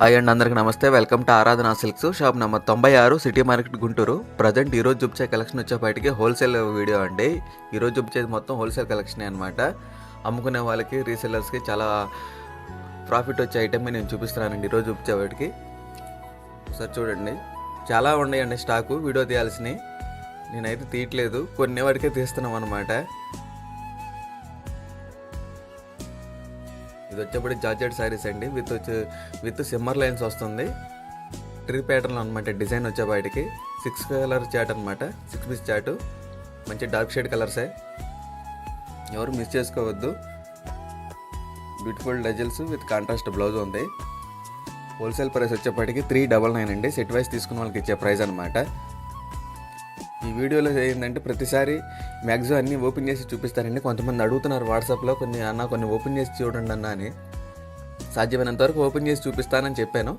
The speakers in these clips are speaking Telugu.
హాయ్ అండి, అందరికీ నమస్తే. వెల్కమ్ టు ఆరాధన silks, shop number 96, city market, Guntur. Present ఈరోజు చూపించే కలెక్షన్ వచ్చేపాటికి హోల్సేల్ వీడియో అండి. ఈరోజు చూపించేది మొత్తం హోల్సేల్ కలెక్షనే అనమాట. అమ్ముకునే వాళ్ళకి, రీసెల్లర్స్కి చాలా ప్రాఫిట్ వచ్చే ఐటమ్ నేను చూపిస్తున్నానండి ఈరోజు చూపించేవాటికి. ఒకసారి చూడండి, చాలా ఉన్నాయండి స్టాకు. వీడియో తీయాల్సినవి నేనైతే తీయట్లేదు, కొన్ని వాటికే తీస్తున్నాం అనమాట. ఇది వచ్చేప్పటి జార్జెట్ శారీస్ అండి, విత్ సిమ్మర్ లైన్స్ వస్తుంది. ట్రీ ప్యాటర్న్ అనమాట. డిజైన్ వచ్చేపాటికి 6 కలర్ చాట్ అనమాట. 6 పీస్ చాటు, మంచి డార్క్ షేడ్ కలర్సే, ఎవరు మిస్ చేసుకోవద్దు. Beautiful dazzles with contrast blouse ఉంది. హోల్సేల్ ప్రైస్ వచ్చేప్పటికి 399 అండి. సెట్ వైస్ తీసుకున్న వాళ్ళకి ఇచ్చే ప్రైస్ అనమాట. ఈ వీడియోలో ఏంటంటే ప్రతిసారి మ్యాక్సిమం అన్నీ ఓపెన్ చేసి చూపిస్తారండి. కొంతమంది అడుగుతున్నారు వాట్సాప్లో, కొన్ని ఓపెన్ చేసి చూడండి అన్న అని. సాధ్యమైనంత వరకు ఓపెన్ చేసి చూపిస్తానని చెప్పాను.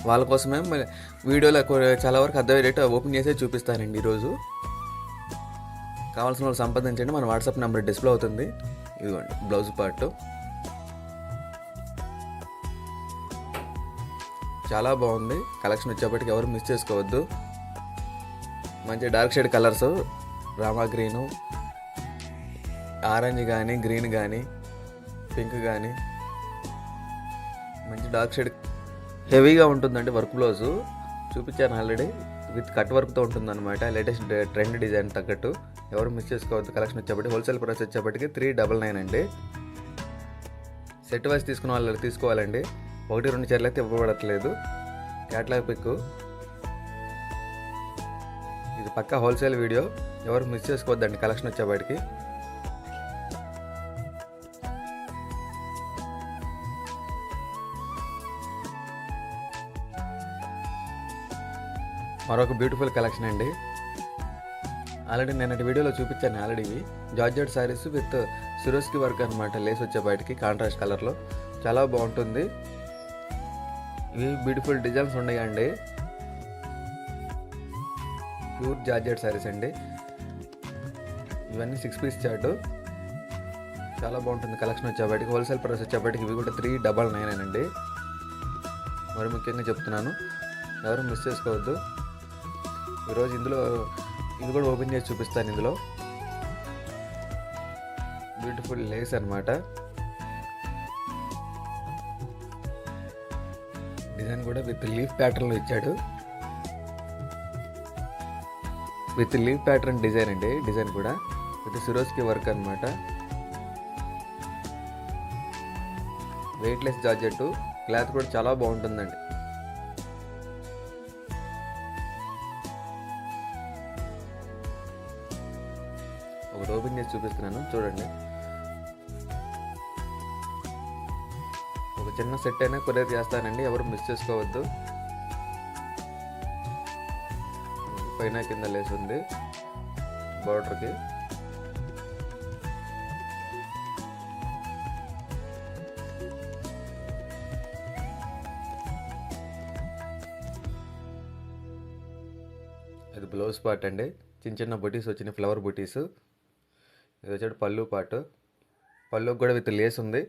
వాళ్ళ కోసమే వీడియోలో చాలా వరకు అర్థమయ్యేటట్టు ఓపెన్ చేసే చూపిస్తానండి ఈరోజు. కావాల్సిన వాళ్ళు సంప్రదించండి. మన వాట్సాప్ నెంబర్ డిస్ప్లే అవుతుంది. ఇదిగోండి బ్లౌజ్ పార్ట్, చాలా బాగుంది కలెక్షన్. వచ్చేప్పటికి ఎవరు మిస్ చేసుకోవద్దు. మంచి dark shade colours, Rama green, orange కానీ, గ్రీన్ కానీ, పింక్ కానీ, మంచి డార్క్ షేడ్ హెవీగా ఉంటుందండి. వర్క్ బ్లౌజు చూపించాను ఆల్రెడీ, విత్ కట్ వర్క్తో ఉంటుందన్నమాట. లేటెస్ట్ ట్రెండ్ డిజైన్ తగ్గట్టు ఎవరు మిస్ చేసుకోవద్దు. కలెక్షన్ వచ్చేప్పటికి హోల్సేల్ ప్రైస్ వచ్చేప్పటికి 399 అండి. సెట్ వైస్ తీసుకున్న వాళ్ళు తీసుకోవాలండి. 1-2 చీరలు అయితే ఇవ్వబడట్లేదు. క్యాట్లాగ్ పిక్, ఇది పక్కా హోల్సేల్ వీడియో, ఎవరు మిస్ చేసుకోవద్దండి. కలెక్షన్ వచ్చేపాటికి మరొక బ్యూటిఫుల్ కలెక్షన్ అండి. ఆల్రెడీ నేను వీడియోలో చూపించాను ఆల్రెడీ. ఇవి georgette saris with Swarovski work అనమాట. లేస్ వచ్చేపాటికి కాంట్రాస్ట్ కలర్లో చాలా బాగుంటుంది. ఇవి బ్యూటిఫుల్ డిజైన్స్ ఉన్నాయండి. ప్యూర్ జార్జెట్ శారీస్ అండి. ఇవన్నీ 6 పీస్ చార్టు, చాలా బాగుంటుంది కలెక్షన్ వచ్చేపాటికి. హోల్సేల్ ప్రైస్ వచ్చేపాటికి ఇవి కూడా 399 అండి. మరి ముఖ్యంగా చెప్తున్నాను, ఎవరు మిస్ చేసుకోవద్దు. ఈరోజు ఇది కూడా ఓపెన్ చేసి చూపిస్తాను. ఇందులో బ్యూటిఫుల్ లేస్ అనమాట. డిజైన్ కూడా విత్ లీఫ్ ప్యాటర్న్లో ఇచ్చాడు. విత్ లీవ్ ప్యాటర్న్ డిజైన్ అండి. డిజైన్ కూడా విత్ సిరోస్కి వర్క్ అనమాట. వెయిట్లెస్ జార్జెట్, క్లాత్ కూడా చాలా బాగుంటుందండి. ఒకటి ఓపెన్ చేసి చూపిస్తున్నాను చూడండి. ఒక చిన్న సెట్ అయినా కొరియర్ చేస్తానండి, ఎవరు మిస్ చేసుకోవద్దు. పైన కింద లేస్ ఉంది బార్డర్కి. ఇది బ్లౌజ్ పార్ట్ అండి. చిన్న బుటీస్ వచ్చినాయి, ఫ్లవర్ బుటీస్. ఇది వచ్చాడు పళ్ళు పార్ట్. పళ్ళుకి కూడా విత్ లేస్ ఉంది.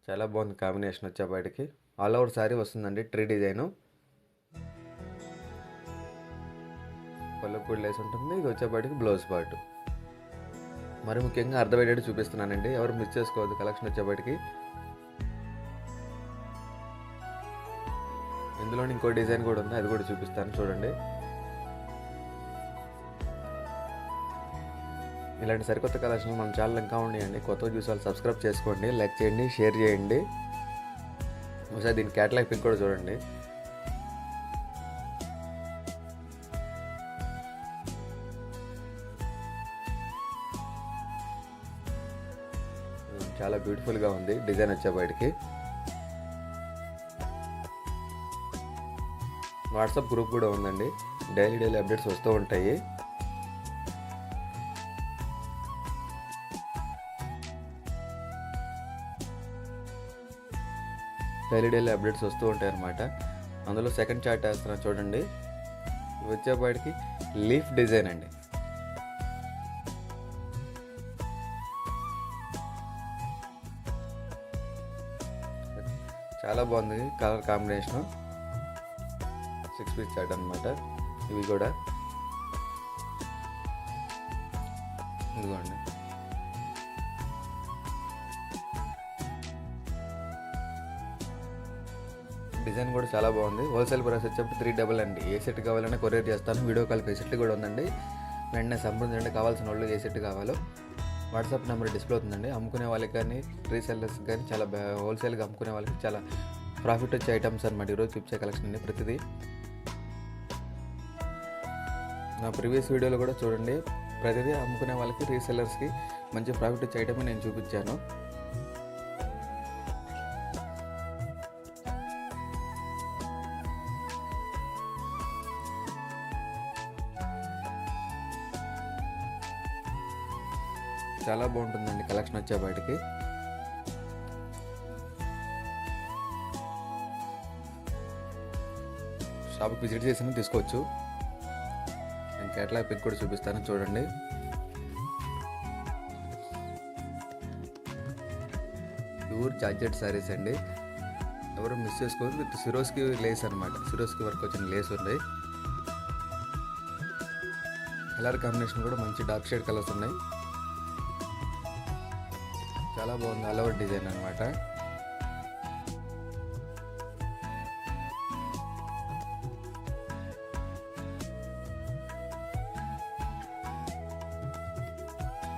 చాలా బాగుంది కాంబినేషన్ వచ్చేపాటికి. ఆల్ ఓవర్ శారీ వస్తుందండి ట్రీ డిజైను. పళ్ళకు కూడా లేసి ఉంటుంది. ఇది వచ్చేపాటికి బ్లౌజ్ పార్ట్. మరి ముఖ్యంగా అర్థమయ్యేటట్టు చూపిస్తున్నానండి, ఎవరు మిస్ చేసుకోవద్దు. కలెక్షన్ వచ్చేపాటికి ఇందులో ఇంకో డిజైన్ కూడా ఉంది, అది కూడా చూపిస్తాను చూడండి. ఇలాంటి సరికొత్త కలెక్షన్ మన ఛానల్ ఇంకా ఉన్నాయండి. కొత్తగా చూసే వాళ్ళు సబ్స్క్రైబ్ చేసుకోండి, లైక్ చేయండి, షేర్ చేయండి. ఒకసారి దీని క్యాటలాగ్ పిక్ కూడా చూడండి. చాలా బ్యూటిఫుల్గా ఉంది డిజైన్ వచ్చేపాటికి. వాట్సాప్ గ్రూప్ కూడా ఉందండి, డైలీ అప్డేట్స్ వస్తూ ఉంటాయి. డైలీ అప్డేట్స్ వస్తూ ఉంటాయి అన్నమాట. అందులో సెకండ్ చార్ట్ వేస్తున్నా చూడండి. వచ్చేపాటికి లీఫ్ డిజైన్ అండి. చాలా బాగుంది కలర్ కాంబినేషను. 6 పీస్ సెట్ అనమాట. ఇవి కూడా ఇదిగోండి. డిజైన్ కూడా చాలా బాగుంది. హోల్సేల్ ప్రైస్ వచ్చేప్పుడు 399 అండి. ఏ సెట్ కావాలన్నా కొరియర్ చేస్తాను. వీడియో కాల్ ఫెసిలిటీ కూడా ఉందండి. వెంటనే సంప్రదించండి. కావాల్సిన వాళ్ళు ఏ సెట్ కావాలో వాట్సాప్ నెంబర్ డిస్ప్లే అవుతుందండి. అమ్ముకునే వాళ్ళకి కానీ రీసెల్లర్స్ కానీ చాలా హోల్సేల్గా అమ్ముకునే వాళ్ళకి చాలా ప్రాఫిట్ వచ్చే ఐటమ్స్ అనమాట. ఈరోజు చూపించే కలెక్షన్ అండి ప్రతిదీ. నా ప్రీవియస్ వీడియోలో కూడా చూడండి, ప్రతిదీ అమ్ముకునే వాళ్ళకి రీసెల్లర్స్కి మంచి ప్రాఫిట్ వచ్చే ఐటమ్ నేను చూపించాను. చాలా బాగుంటుందండి కలెక్షన్ వచ్చే బయటికి. షాప్కి విజిట్ చేసి తీసుకోవచ్చు. నేను కేటలాగ్ పిక్ కూడా చూపిస్తాను చూడండి. ప్యూర్ జార్జెట్ శారీస్ అండి. ఎవరు మిస్ చేసుకోవచ్చు. విత్ సిరోస్కి లేస్ అనమాట. సిరోస్కి వర్క్ వచ్చిన లేస్ ఉంది. కలర్ కాంబినేషన్ కూడా మంచి డార్క్ షేడ్ కలర్స్ ఉన్నాయి. చాలా బాగుంది. ఆల్ ఓవర్ డిజైన్ అనమాట.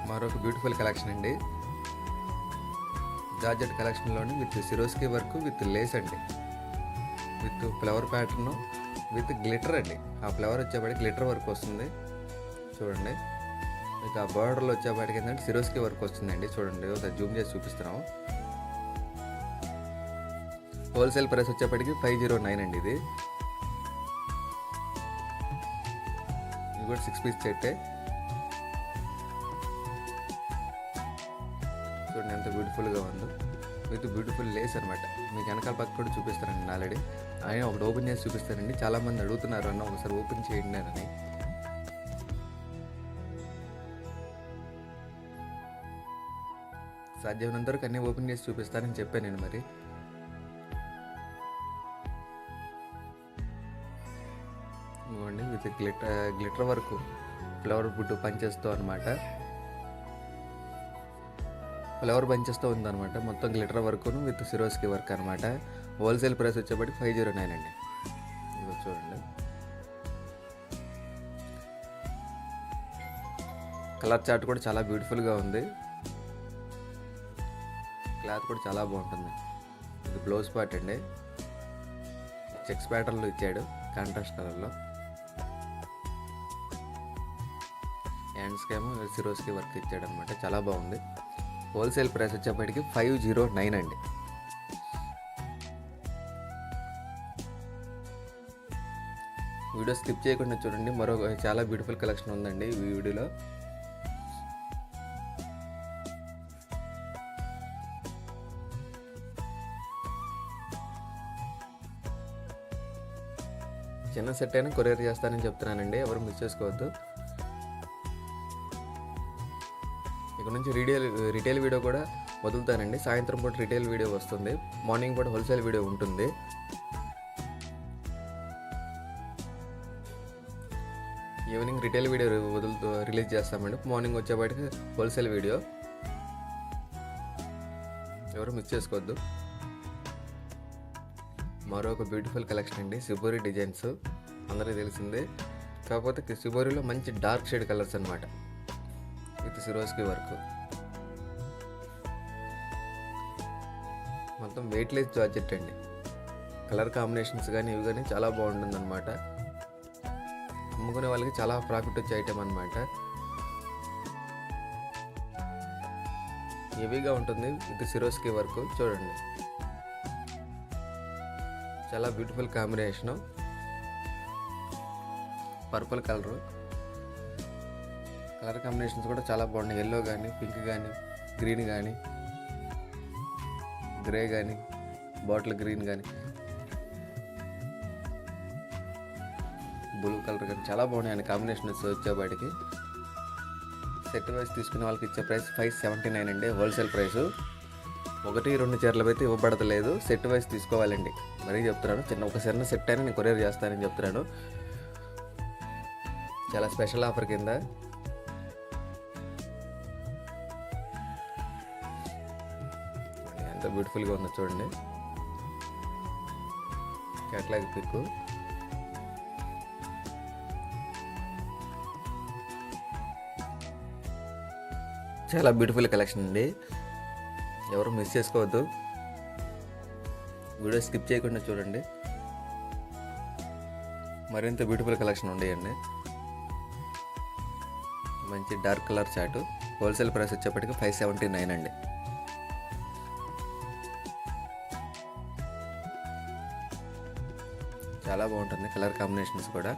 మరొక బ్యూటిఫుల్ కలెక్షన్ అండి. జార్జెట్ కలెక్షన్లోని with Swarovski work with lace అండి. With flower pattern with glitter అండి. ఆ ఫ్లవర్ వచ్చేపాటికి గ్లిటర్ వర్క్ వస్తుంది చూడండి. మీకు ఆ బార్డర్లో వచ్చేపాటికి ఏంటంటే సిరోస్కి వర్క్ వస్తుందండి. చూడండి ఒకసారి జూమ్ చేసి చూపిస్తున్నాం. హోల్సేల్ ప్రైస్ వచ్చేప్పటికి 509 అండి. ఇది కూడా 6 పీస్ సెట్టే. చూడండి ఎంత బ్యూటిఫుల్గా ఉందో. విత్ బ్యూటిఫుల్ లేస్ అనమాట. మీకు వెనకాల పక్క కూడా చూపిస్తానండి. ఆల్రెడీ ఆయన ఒకటి ఓపెన్ చేసి చూపిస్తానండి. చాలామంది అడుగుతున్నారు అన్న ఒకసారి ఓపెన్ చేయండి అని. సాధ్యమైనంత వరకు అన్నీ ఓపెన్ చేసి చూపిస్తానని చెప్పాను నేను. మరి ఇవ్వండి విత్ గ్లిటర్ వర్క్ ఫ్లవర్ బుట్టు పంచేస్తూ అనమాట. ఫ్లవర్ బంచెస్తో ఉందన్నమాట. మొత్తం గ్లిటర్ వర్క్ను విత్ సిరోస్కి వర్క్ అనమాట. హోల్సేల్ ప్రైస్ వచ్చేప్పటికి 509 అండి. ఇదిగో చూడండి. కలర్ చార్ట్ కూడా చాలా బ్యూటిఫుల్గా ఉంది. క్లాత్ కూడా చాలా బాగుంటుంది. ఇది బ్లౌజ్ పార్ట్ అండి. చెక్స్ ప్యాటర్న్లో ఇచ్చాడు కాంట్రాస్ట్ కలర్లో. హ్యాండ్స్కి ఏమో సిరోస్కి వర్క్ ఇచ్చాడు అనమాట. చాలా బాగుంది. హోల్సేల్ ప్రైస్ వచ్చేప్పటికి 509 అండి. వీడియో స్కిప్ చేయకుండా చూడండి. మరో చాలా బ్యూటిఫుల్ కలెక్షన్ ఉందండి ఈ వీడియోలో. చిన్న సెట్ అయినా కొరియర్ చేస్తానని చెప్తున్నానండి. ఎవరు మిస్ చేసుకోవద్దు. ఇక్కడ నుంచి రిటైల్ వీడియో కూడా వదులుతానండి. సాయంత్రం పూట రిటైల్ వీడియో వస్తుంది. మార్నింగ్ పూట హోల్సేల్ వీడియో ఉంటుంది. ఈవినింగ్ రిటైల్ వీడియో రిలీజ్ చేస్తామండి. మార్నింగ్ వచ్చేపాటికి హోల్సేల్ వీడియో. ఎవరు మిస్ చేసుకోవద్దు. మరొక బ్యూటిఫుల్ కలెక్షన్ అండి. సిబోరి డిజైన్స్ అందరికీ తెలిసిందే. కాకపోతే సిబోరిలో మంచి డార్క్ షేడ్ కలర్స్ అనమాట. With Swarovski work. మొత్తం వెయిట్లెస్ జార్జెట్ అండి. కలర్ కాంబినేషన్స్ కానీ ఇవి కానీ చాలా బాగుంటుంది అనమాట. అమ్ముకునే వాళ్ళకి చాలా ప్రాఫిట్ వచ్చే ఐటమ్ అనమాట. హెవీగా ఉంటుంది విత్ సిరోస్కి వర్క్. చూడండి చాలా beautiful combination. Purple colour combinations కూడా చాలా బాగున్నాయి. ఎల్లో కానీ పింక్ కానీ గ్రీన్ కానీ గ్రే కానీ బాటిల్ గ్రీన్ కానీ బ్లూ కలర్ కానీ చాలా బాగున్నాయి కాంబినేషన్ వచ్చేవాడికి. సెట్ వైజ్ తీసుకునే వాళ్ళకి ఇచ్చే ప్రైస్ 579 అండి. Wholesale price. ఒకటి 2 చీరలు అయితే ఇవ్వబడతలేదు, సెట్ వైస్ తీసుకోవాలండి. మరీ చెప్తున్నాను, ఒక చిన్న సెట్ అయినా నేను కొరియర్ చేస్తానని చెప్తున్నాను. చాలా స్పెషల్ ఆఫర్ కింద. ఎంత బ్యూటిఫుల్గా ఉందో చూడండి, క్యాట్లాగ్ పిక్. చాలా బ్యూటిఫుల్ కలెక్షన్ అండి, ఎవరు మిస్ చేసుకోవద్దు. వీడియో స్కిప్ చేయకుండా చూడండి, మరింత బ్యూటిఫుల్ కలెక్షన్ ఉండేయండి. మంచి dark colour chart, wholesale price వచ్చేప్పటికి 579 అండి. చాలా బాగుంటుంది కలర్ కాంబినేషన్స్ కూడా.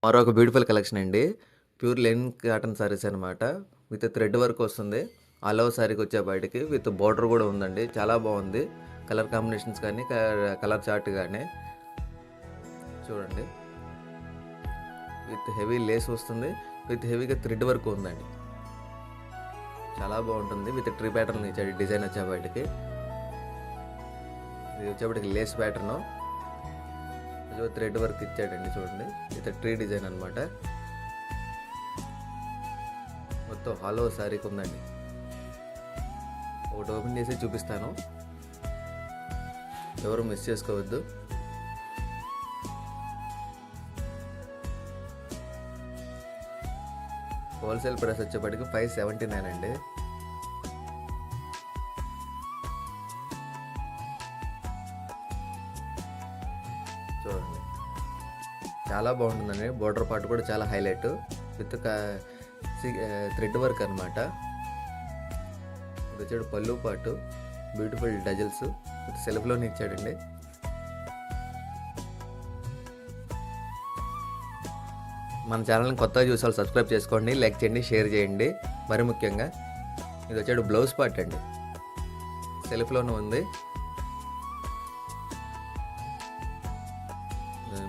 మరొక బ్యూటిఫుల్ కలెక్షన్ అండి, ప్యూర్ లెనిన్ కాటన్ సారీస్ అనమాట. విత్ థ్రెడ్ వర్క్ వస్తుంది. ఆల్ ఓవర్ సారీకి వచ్చేపాటికి విత్ బార్డర్ కూడా ఉందండి. చాలా బాగుంది కలర్ కాంబినేషన్స్ కానీ కలర్ చార్ట్ కానీ చూడండి. విత్ హెవీ లేస్ వస్తుంది, విత్ హెవీగా థ్రెడ్ వర్క్ ఉందండి. చాలా బాగుంటుంది. విత్ ట్రీ ప్యాటర్న్ ఇచ్చాడు డిజైన్ వచ్చేపాటికి. ఇది వచ్చేప్పటికి లేస్ ప్యాటర్ను, థ్రెడ్ వర్క్ ఇచ్చాడండి చూడండి. విత్ ట్రీ డిజైన్ అనమాట. మొత్తం హాలో శారీకి ఉందండి. ఒకటి ఓపెన్ చేసి చూపిస్తాను, ఎవరు మిస్ చేసుకోవద్దు. హోల్సేల్ ప్రైస్ వచ్చేప్పటికి 579 అండి. చూడండి చాలా బాగుంటుందండి. బోర్డర్ పార్ట్ కూడా చాలా హైలైట్ విత్ థ్రెడ్ వర్క్ అనమాట. ఇది వచ్చాడు పళ్ళు పార్ట్, బ్యూటిఫుల్ డజల్స్ విత్ సెల్ఫ్లోనే ఇచ్చాడండి. మన ఛానల్ని కొత్తగా చూసే వాళ్ళు సబ్స్క్రైబ్ చేసుకోండి, లైక్ చేయండి, షేర్ చేయండి. మరి ముఖ్యంగా ఇది వచ్చాడు బ్లౌజ్ పార్ట్ అండి, సెల్ఫ్లోనే ఉంది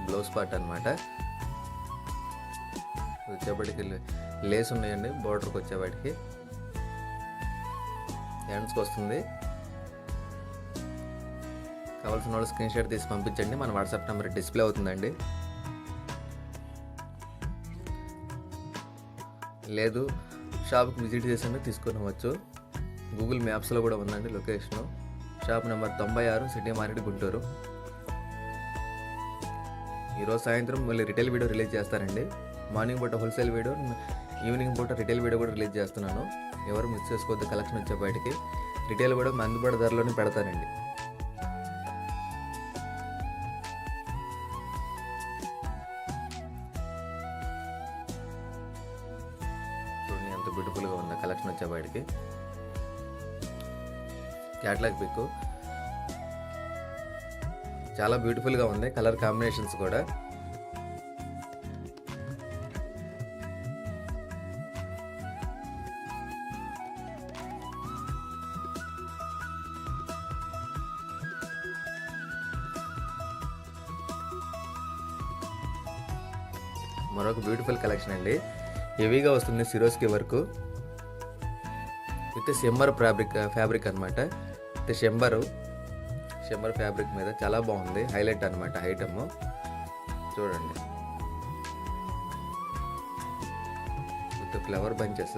బ్లౌజ్ పార్ట్ అనమాట. వచ్చేప్పటికి లేస్ ఉన్నాయండి బోర్డర్కి వచ్చేవాడికి. హ్యాండ్స్కి వస్తుంది. కావాల్సిన వాళ్ళు స్క్రీన్ షాట్ తీసి పంపించండి, మన వాట్సాప్ నెంబర్ డిస్ప్లే అవుతుందండి. లేదు షాప్కి విజిట్ చేసి తీసుకునవచ్చు. గూగుల్ మ్యాప్స్లో కూడా ఉందండి location. Shop number 96, city market, Guntur. ఈరోజు సాయంత్రం మళ్ళీ రిటైల్ వీడియో రిలీజ్ చేస్తానండి. మార్నింగ్ పూట హోల్సేల్ వీడియో, ఈవినింగ్ పూట రిటైల్ వీడియో కూడా రిలీజ్ చేస్తున్నాను. ఎవరు మిస్ చేసుకోవద్దు. కలెక్షన్ వచ్చేపాటికి రిటైల్ కూడా అందుబాటు ధరలోనే పెడతానండి. చూడండి ఎంత బ్యూటిఫుల్గా ఉంది కలెక్షన్ వచ్చేపాటికి. క్యాట్లాగ్ పిక్ చాలా బ్యూటిఫుల్గా ఉంది, కలర్ కాంబినేషన్స్ కూడా. మరొక బ్యూటిఫుల్ కలెక్షన్ అండి, హెవీగా వస్తుంది Swarovski work with shimmer fabric అనమాట. విత్ షిమ్మర్ ఫ్యాబ్రిక్ మీద చాలా బాగుంది, హైలైట్ అనమాట ఐటమ్. చూడండి విత్ ఫ్లవర్ బంచెస్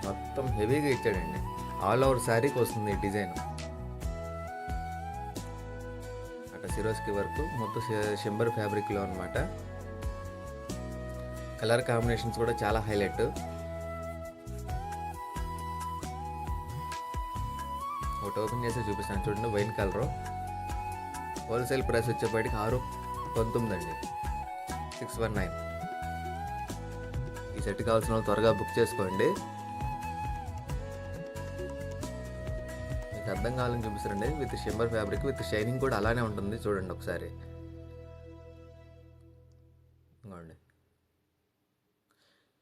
మొత్తం హెవీగా ఇచ్చాడండి. ఆల్ ఓవర్ శారీకి వస్తుంది డిజైన్. అక్కడ సిరోస్కి వర్క్ మొత్తం షిమ్మర్ ఫ్యాబ్రిక్లో అనమాట. కలర్ కాంబినేషన్స్ కూడా చాలా హైలైట్. ఒకటి ఓపెన్ చేసి చూపిస్తాను చూడండి, వైన్ కలర్. హోల్సేల్ ప్రైస్ వచ్చేప్పటికి 619 అండి, 619. ఈ సెట్ కావాల్సిన వాళ్ళు త్వరగా బుక్ చేసుకోండి. మీకు అర్థం కావాలని చూపిస్తారండి. With shimmer fabric with shining కూడా అలానే ఉంటుంది. చూడండి ఒకసారి, ఇంకోండి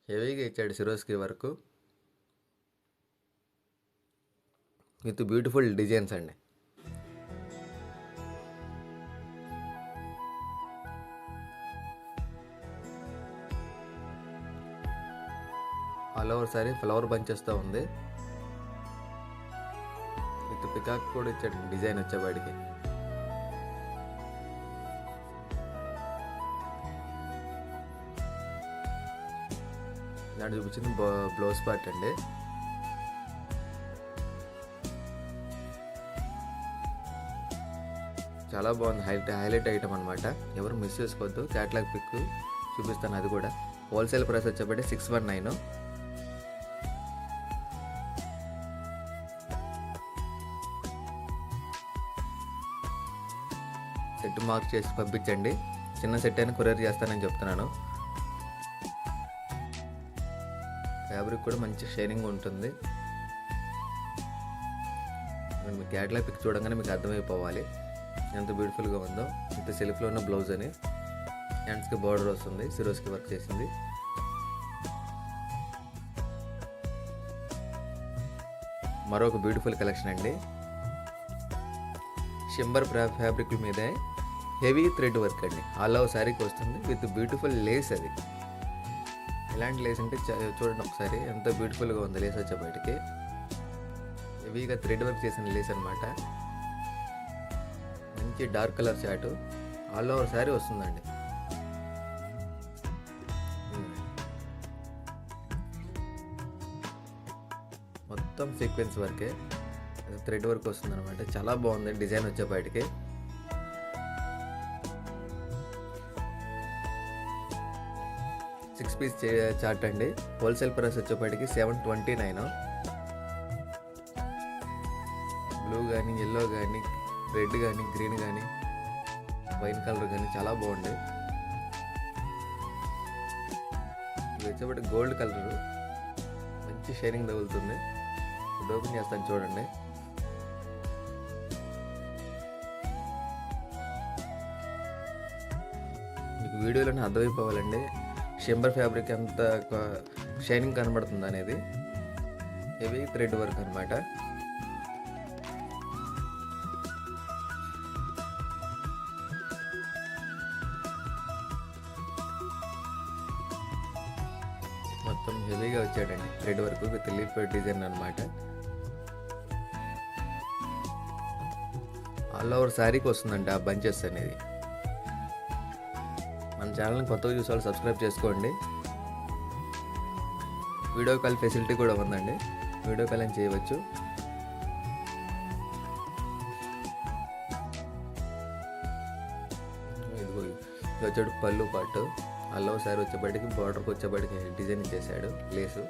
హెవీగా ఇచ్చాడు Swarovski work with beautiful designs అండి. ఆల్ ఓవర్ సారీ ఫ్లవర్ బంచెస్తో ఉంది. విత్ పికాక్ కూడా ఇచ్చాడు డిజైన్ వచ్చేవాడికి. దాంట్లో చూపించింది బ్లౌజ్ పార్ట్ అండి. చాలా బాగుంది, హైలైట్ ఐటమ్ అనమాట. ఎవరు మిస్ చేసుకోవద్దు. క్యాటలాగ్ పిక్ చూపిస్తాను, అది కూడా. హోల్సేల్ ప్రైస్ వచ్చేప్పటి 619. సెట్ మార్క్ చేసి పంపించండి. చిన్న సెట్ అయినా కొరియర్ చేస్తానని చెప్తున్నాను. ఫ్యాబ్రిక్ కూడా మంచి షైనింగ్ ఉంటుంది. మీ క్యాటలాగ్ పిక్ చూడగానే మీకు అర్థమైపోవాలి ఎంత బ్యూటిఫుల్గా ఉందో. ఇంత సెల్ఫ్లో ఉన్న బ్లౌజ్ అని, హ్యాండ్స్కి బార్డర్ వస్తుంది, సిరోస్కి వర్క్ చేసింది. మరొక బ్యూటిఫుల్ కలెక్షన్ అండి. షింబర్ ఫ్యాబ్రిక్ మీదే హెవీ థ్రెడ్ వర్క్ అండి. ఆల్ ఓవర్ శారీకి వస్తుంది విత్ బ్యూటిఫుల్ లేస్. అది ఎలాంటి లేస్ అంటే చూడండి ఒకసారి ఎంత బ్యూటిఫుల్గా ఉంది. లేస్ వచ్చే బయటికి హెవీగా థ్రెడ్ వర్క్ చేసిన లేస్ అనమాట. మంచి డార్క్ కలర్ చాటు ఆల్ ఓవర్ శారీ వస్తుందండి. మొత్తం సీక్వెన్స్ వర్కే, థ్రెడ్ వర్క్ వస్తుంది అనమాట. చాలా బాగుంది డిజైన్ వచ్చే బయటికి. సిక్స్ పీస్ చార్ట్ అండి. హోల్సేల్ ప్రైస్ వచ్చేప్పటికి 729. బ్లూ కానీ, ఎల్లో కానీ, రెడ్ కానీ, గ్రీన్ కానీ, వైన్ కలర్ కానీ చాలా బాగుంది. ఇది వచ్చేప్పటికి గోల్డ్ కలర్, మంచి షైనింగ్ తగులుతుంది. ఓపెన్ చేస్తాను చూడండి. మీకు వీడియోలోనే అర్థమైపోవాలండి షింబర్ ఫ్యాబ్రిక్ ఎంత షైనింగ్ కనబడుతుంది అనేది. హెవీ థ్రెడ్ వర్క్ అనమాట. మొత్తం హెవీగా వచ్చాడండి thread work with leaf design అనమాట. ఆల్ ఓవర్ శారీకి వస్తుందండి ఆ బంచెస్ అనేది. మన ఛానల్ని కొత్తగా చూసే వాళ్ళు సబ్స్క్రైబ్ చేసుకోండి. వీడియో కాల్ ఫెసిలిటీ కూడా ఉందండి, వీడియో కాల్ అని చేయవచ్చు. ఇది వచ్చాడు పళ్ళు పాటు. అల్లో సారీ వచ్చేప్పటికి బార్డర్కి వచ్చేప్పటికి డిజైన్ చేశాడు లేసు.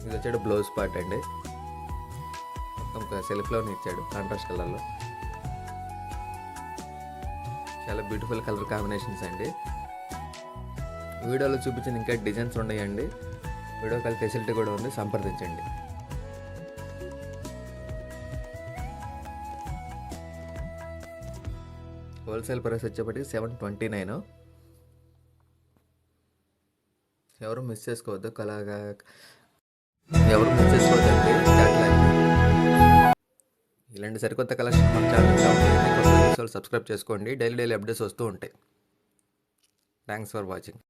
ఇది వచ్చాడు బ్లౌజ్ పార్ట్ అండి. మొత్తం సెల్ఫ్లోనే ఇచ్చాడు కాంట్రాస్ట్ కలర్లో. చాలా బ్యూటిఫుల్ కలర్ కాంబినేషన్స్ అండి. వీడియోలో చూపించిన ఇంకా డిజైన్స్ ఉన్నాయండి. వీడియో కాల్ ఫెసిలిటీ కూడా ఉంది, సంప్రదించండి. హోల్సేల్ ప్రైస్ వచ్చేప్పటికి 729. ఎవరు మిస్ చేసుకోవద్దు. ఎవరు మిస్ చేసుకోవద్దండి క్యాటలాగ్. ఇలాంటి సరికొత్త కలెక్షన్ మన ఛానల్ సబ్స్క్రైబ్ చేసుకోండి. డైలీ అప్డేట్స్ వస్తూ ఉంటాయి. Thanks for watching.